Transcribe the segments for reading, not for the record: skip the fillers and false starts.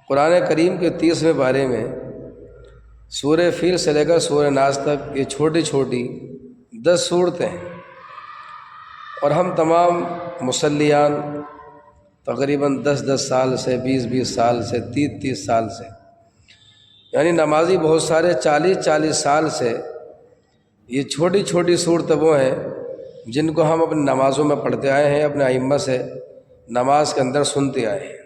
قرآن کریم کے 30ویں پارے میں سورہ فیل سے لے کر سورہ ناس تک یہ چھوٹی چھوٹی 10 صورتیں ہیں، اور ہم تمام مصلیان تقریباً 10 سال سے 20 سال سے 30 سال سے، یعنی نمازی بہت سارے 40 سال سے یہ چھوٹی چھوٹی صورتیں وہ ہیں جن کو ہم اپنی نمازوں میں پڑھتے آئے ہیں، اپنے ائمہ سے نماز کے اندر سنتے آئے ہیں۔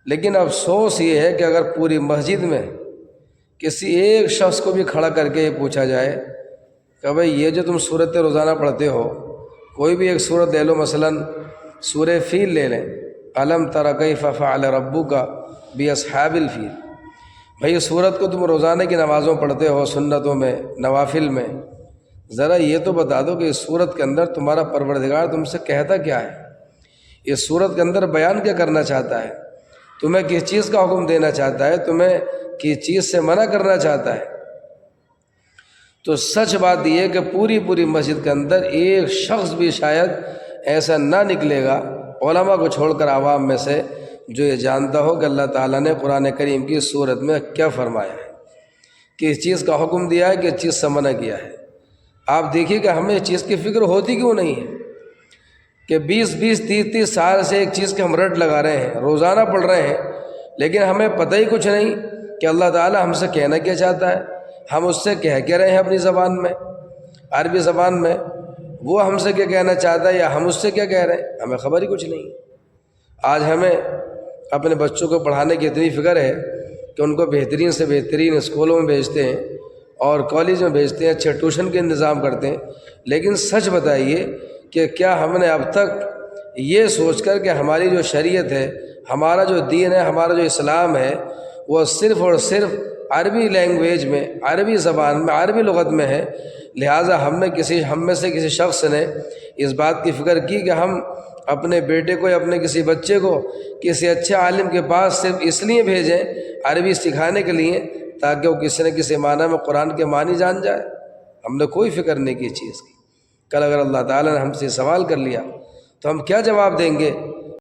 لیکن افسوس یہ ہے کہ اگر پوری مسجد میں کسی ایک شخص کو بھی کھڑا کر کے یہ پوچھا جائے کہ بھئی یہ جو تم صورتیں روزانہ پڑھتے ہو، کوئی بھی ایک صورت لے لو، مثلاً سورہ فیل لے لیں، الم تر کیف فعل ربک باصحاب الفیل، بھئی اس صورت کو تم روزانہ کی نمازوں پڑھتے ہو، سنتوں میں، نوافل میں، ذرا یہ تو بتا دو کہ اس صورت کے اندر تمہارا پروردگار تم سے کہتا کیا ہے، اس صورت کے اندر بیان کیا کرنا چاہتا ہے، تمہیں کس چیز کا حکم دینا چاہتا ہے، تمہیں کس چیز سے منع کرنا چاہتا ہے۔ تو سچ بات یہ ہے کہ پوری مسجد کے اندر ایک شخص بھی شاید ایسا نہ نکلے گا علماء کو چھوڑ کر عوام میں سے جو یہ جانتا ہو کہ اللہ تعالیٰ نے قرآن کریم کی صورت میں کیا فرمایا ہے، کس چیز کا حکم دیا ہے، کس چیز سے منع کیا ہے۔ آپ دیکھیے کہ ہمیں اس چیز کی فکر ہوتی کیوں نہیں ہے کہ 20 سال سے ایک چیز کے ہم رٹ لگا رہے ہیں، روزانہ پڑھ رہے ہیں، لیکن ہمیں پتہ ہی کچھ نہیں کہ اللہ تعالیٰ ہم سے کہنا کیا چاہتا ہے، ہم اس سے کہہ کے رہے ہیں اپنی زبان میں، عربی زبان میں، وہ ہم سے کیا کہنا چاہتا ہے یا ہم اس سے کیا کہہ رہے ہیں، ہمیں خبر ہی کچھ نہیں۔ آج ہمیں اپنے بچوں کو پڑھانے کی اتنی فکر ہے کہ ان کو بہترین سے بہترین اسکولوں میں بھیجتے ہیں اور کالج میں بھیجتے ہیں، اچھے ٹیوشن کے انتظام کرتے ہیں، لیکن سچ بتائیے کہ کیا ہم نے اب تک یہ سوچ کر کہ ہماری جو شریعت ہے، ہمارا جو دین ہے، ہمارا جو اسلام ہے، وہ صرف اور صرف عربی لینگویج میں، عربی زبان میں، عربی لغت میں ہے، لہٰذا ہم میں سے کسی شخص نے اس بات کی فکر کی کہ ہم اپنے بیٹے کو یا اپنے کسی بچے کو کسی اچھے عالم کے پاس صرف اس لیے بھیجیں عربی سکھانے کے لیے تاکہ وہ کسی نہ کسی معنی میں قرآن کے معنی جان جائے۔ ہم نے کوئی فکر نہیں کی چیز کی۔ کل اگر اللہ تعالیٰ نے ہم سے سوال کر لیا تو ہم کیا جواب دیں گے